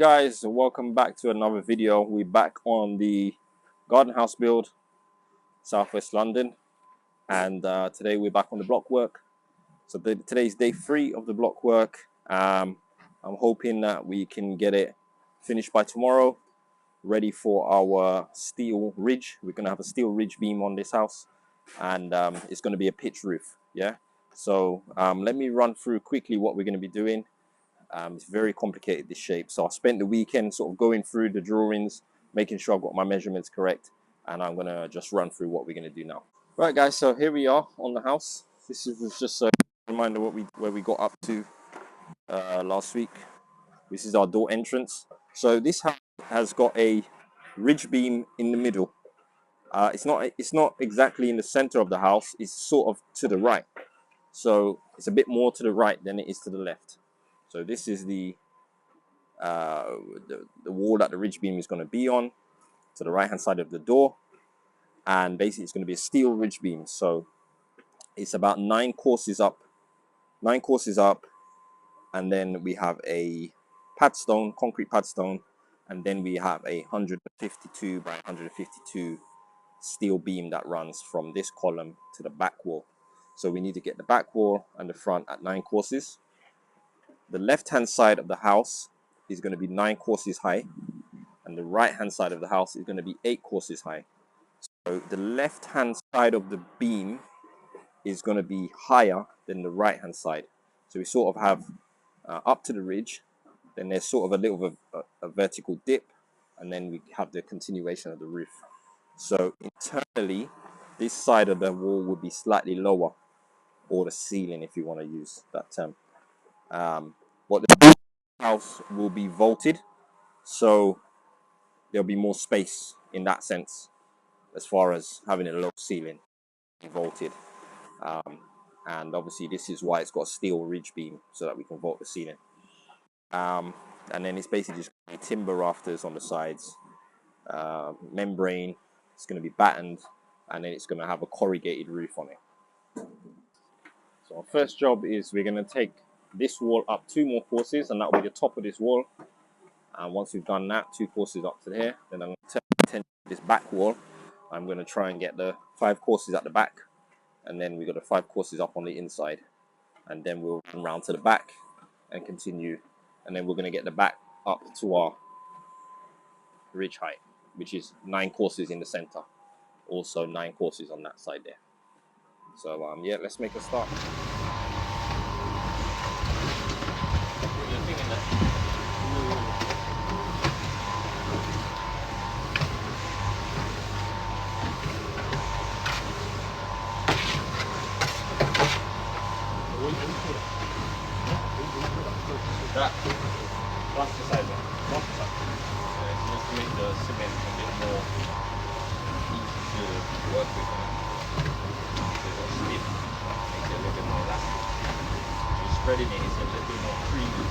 guys, welcome back to another video. We're back on the garden house build, Southwest London, and today we're back on the block work. So today's day 3 of the block work. I'm hoping that we can get it finished by tomorrow, ready for our steel ridge. We're going to have a steel ridge beam on this house, and it's going to be a pitch roof. Yeah. So let me run through quickly what we're going to be doing. It's very complicated, this shape, so I spent the weekend sort of going through the drawings, making sure I've got my measurements correct, and I'm gonna just run through what we're gonna do now. Right guys, so here we are on the house. This was just a reminder where we got up to last week. This is our door entrance. So this house has got a ridge beam in the middle. It's not exactly in the center of the house. It's sort of to the right, so it's a bit more to the right than it is to the left. So this is the wall that the ridge beam is going to be on, to the right hand side of the door, and basically it's going to be a steel ridge beam. So it's about 9 courses up, and then we have a padstone, concrete padstone, and then we have a 152 by 152 steel beam that runs from this column to the back wall. So we need to get the back wall and the front at 9 courses. The left hand side of the house is going to be 9 courses high, and the right hand side of the house is going to be 8 courses high. So the left hand side of the beam is going to be higher than the right hand side. So we sort of have up to the ridge, then there's sort of a little bit of a vertical dip, and then we have the continuation of the roof. So internally, this side of the wall will be slightly lower, or the ceiling if you want to use that term. But the house will be vaulted, so there'll be more space in that sense, as far as having a low ceiling, vaulted. And obviously this is why it's got a steel ridge beam, so that we can vault the ceiling. And then it's basically just timber rafters on the sides, membrane. It's going to be battened, and then it's going to have a corrugated roof on it. So our first job is we're going to take this wall up 2 more courses, and that will be the top of this wall. And once we've done that, 2 courses up to here, then I'm going to turn attention to this back wall. I'm going to try and get the 5 courses at the back, and then we've got the 5 courses up on the inside, and then we'll run round to the back and continue, and then we're going to get the back up to our ridge height, which is 9 courses in the center, also 9 courses on that side there. So yeah, let's make a start. That plasticizing, just to make the cement a bit more easy to work with. It's a stiff, makes it a little bit more elastic. You're spreading it, it's a little bit more creamy.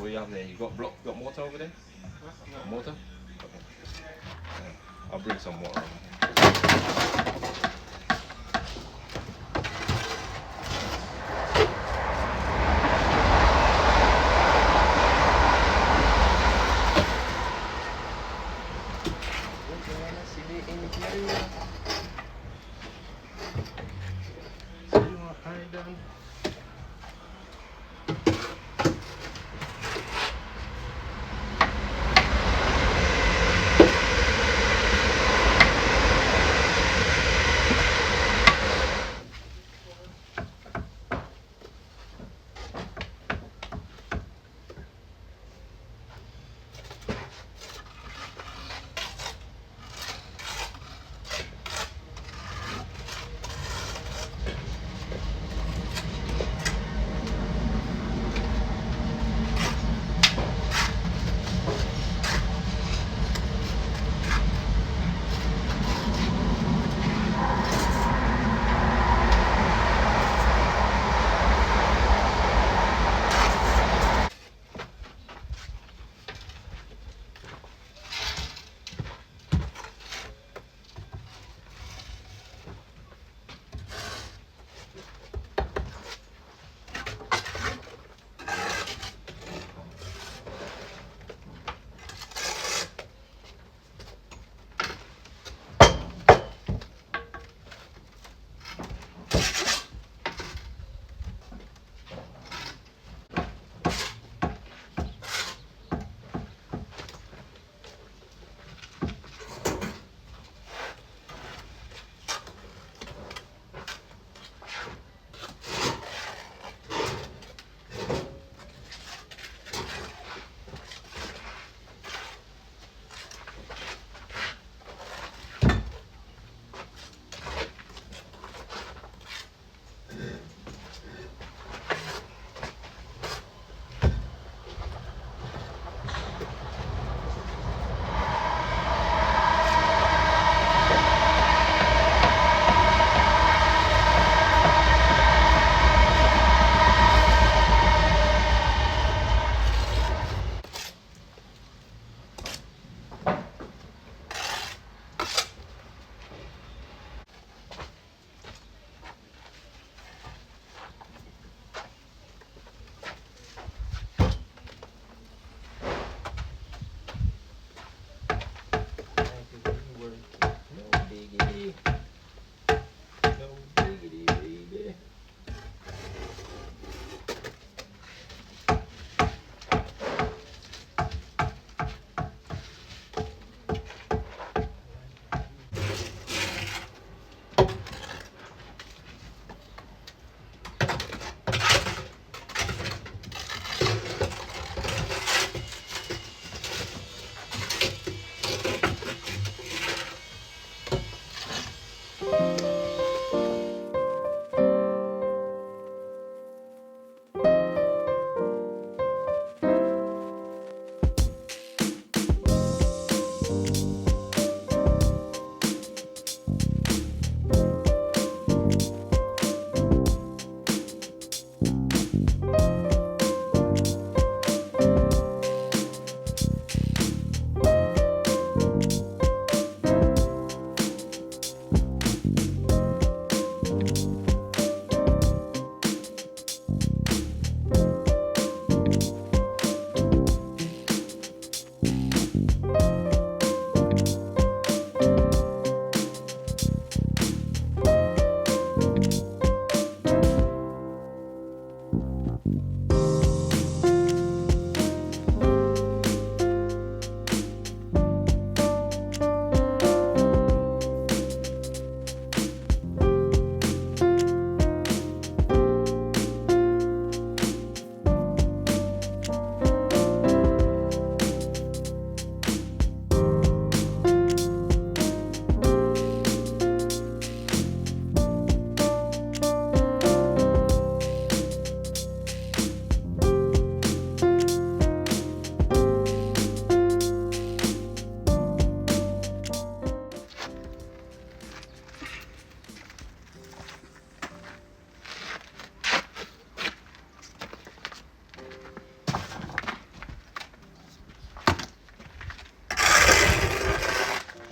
what do you have there? You got block, got mortar over there? Got mortar? Okay. I'll bring some water.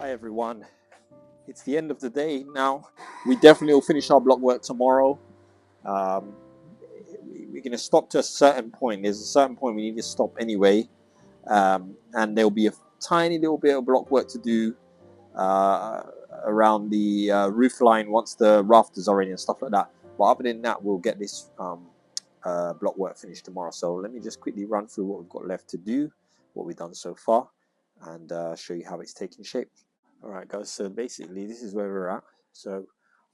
Hi everyone, it's the end of the day now. We definitely will finish our block work tomorrow. We're going to stop to a certain point. There's a certain point we need to stop anyway, and there'll be a tiny little bit of block work to do around the roof line once the rafters are in and stuff like that. But other than that, we'll get this block work finished tomorrow. So let me just quickly run through what we've got left to do, what we've done so far, and show you how it's taking shape. Alright guys, so basically this is where we're at. So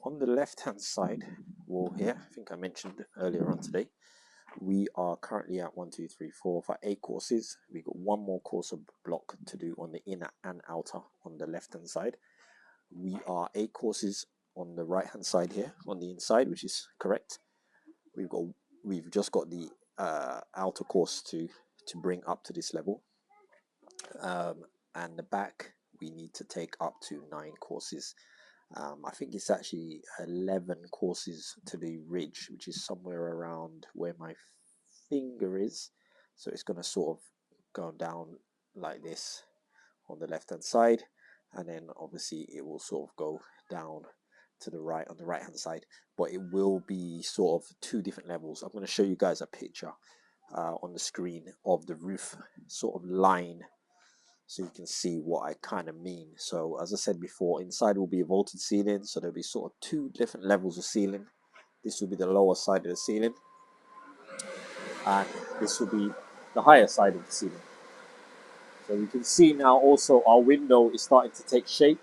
on the left hand side wall here, I think I mentioned earlier on today, we are currently at 1, 2, 3, 4, 5, 8 courses. We've got one more course of block to do on the inner and outer on the left hand side. We are 8 courses on the right hand side here on the inside, which is correct. We've just got the outer course to bring up to this level, and the back we need to take up to 9 courses. I think it's actually 11 courses to the ridge, which is somewhere around where my finger is. So it's going to sort of go down like this on the left hand side, and then obviously it will sort of go down to the right on the right hand side, but it will be sort of 2 different levels. I'm going to show you guys a picture on the screen of the roof sort of line, so you can see what I kind of mean. So as I said before, inside will be a vaulted ceiling, so there'll be sort of 2 different levels of ceiling. This will be the lower side of the ceiling, and this will be the higher side of the ceiling. So you can see now also our window is starting to take shape,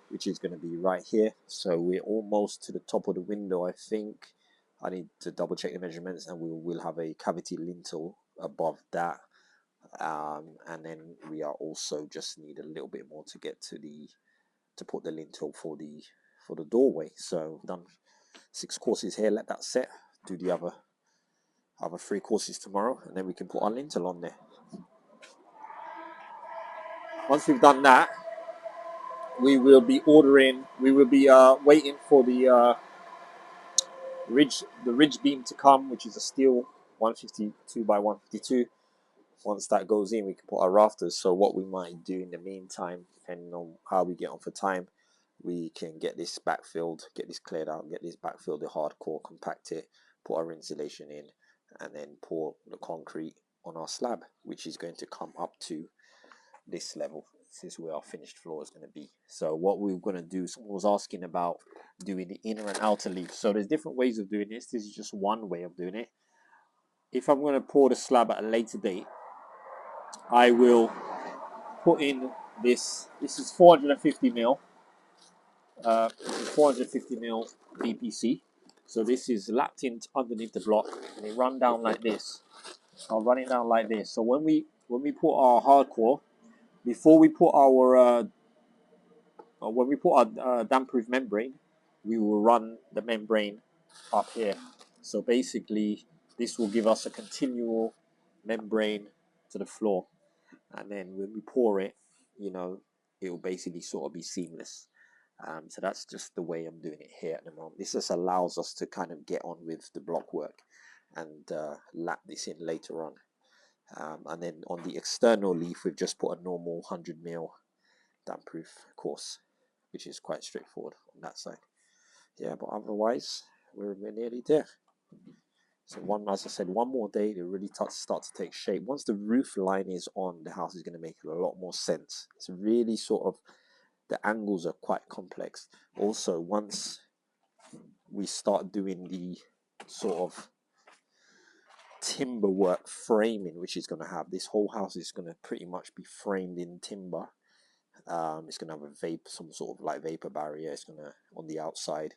which is going to be right here. So we're almost to the top of the window, I think. I need to double check the measurements, and we will have a cavity lintel above that. And then we are also just need a little bit more to get to put the lintel for the doorway. So done 6 courses here, let that set, do the other 3 courses tomorrow, and then we can put our lintel on there. Once we've done that, we will be waiting for the ridge beam to come, which is a steel 152 by 152. Once that goes in, we can put our rafters. So what we might do in the meantime, depending on how we get on for time, we can get this backfilled, get this cleared out, get this backfilled, the hardcore, compact it, put our insulation in, and then pour the concrete on our slab, which is going to come up to this level. This is where our finished floor is going to be. So what we're going to do, someone was asking about doing the inner and outer leaf. So there's different ways of doing this. This is just one way of doing it. If I'm going to pour the slab at a later date, I will put in this. This is 450 mil. 450 mil BPC. So this is lapped in underneath the block, and they run down like this. I'll run it down like this. So when we put our hardcore, before we put our damp-proof membrane, we will run the membrane up here. So basically, this will give us a continual membrane to the floor, and then when we pour it, it will basically sort of be seamless. So that's just the way I'm doing it here at the moment. This just allows us to kind of get on with the block work and lap this in later on. And then on the external leaf, we've just put a normal 100 mil damp-proof course, which is quite straightforward on that side. Yeah, but otherwise, we're nearly there. So as I said, one more day, they really start to take shape. Once the roof line is on, the house is going to make a lot more sense. It's really sort of, the angles are quite complex. Also, once we start doing the sort of timber work framing, which is going to have, this whole house is going to pretty much be framed in timber. It's going to have some sort of like vapor barrier. It's going to, on the outside,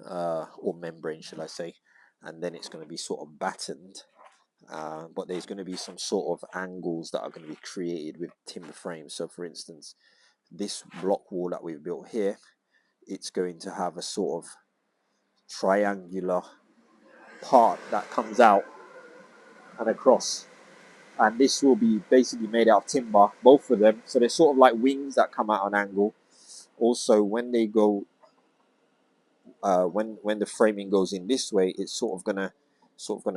or membrane, should I say, and then it's going to be sort of battened. But there's going to be some sort of angles that are going to be created with timber frames. So for instance, this block wall that we've built here, it's going to have a sort of triangular part that comes out and across, and this will be basically made out of timber, both of them. So they're sort of like wings that come out at an angle. Also, when they go when the framing goes in this way, it's sort of gonna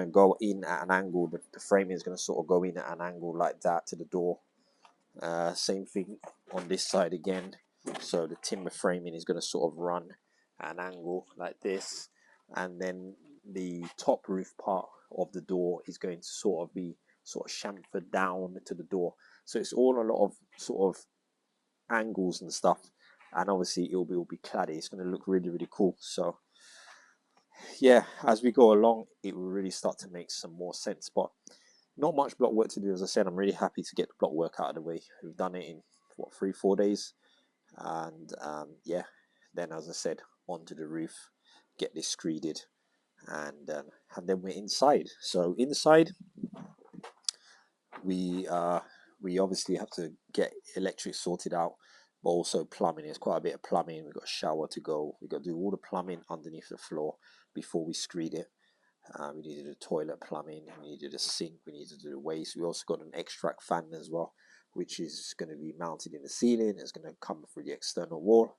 go in at an angle. The framing is gonna sort of go in at an angle like that to the door, Same thing on this side again. So the timber framing is going to sort of run at an angle like this, and then the top roof part of the door is going to sort of be sort of chamfered down to the door. So it's all a lot of sort of angles and stuff, and obviously it'll be cladded. It's going to look really, really cool. So yeah, as we go along, it will really start to make some more sense. But not much block work to do. As I said, I'm really happy to get the block work out of the way. We've done it in what, 3-4 days, and yeah, then as I said, onto the roof, get this screeded, and then we're inside. So inside, we obviously have to get electric sorted out, but also plumbing. There's quite a bit of plumbing. We've got a shower to go. We've got to do all the plumbing underneath the floor before we screed it. We needed a toilet plumbing, we needed a sink, we needed to do the waste. We also got an extract fan as well, which is going to be mounted in the ceiling. It's going to come through the external wall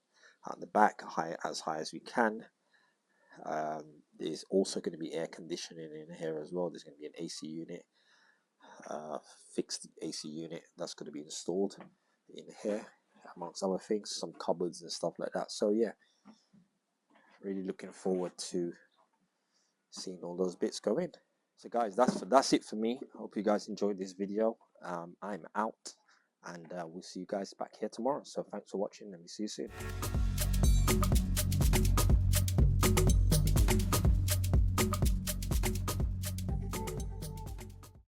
at the back, as high as we can. There's also going to be air conditioning in here as well. There's going to be an AC unit, fixed AC unit that's going to be installed in here, amongst other things, some cupboards and stuff like that. So yeah, really looking forward to seeing all those bits go in. So guys, that's it for me. I hope you guys enjoyed this video. I'm out, and we'll see you guys back here tomorrow. So thanks for watching, and we'll see you soon.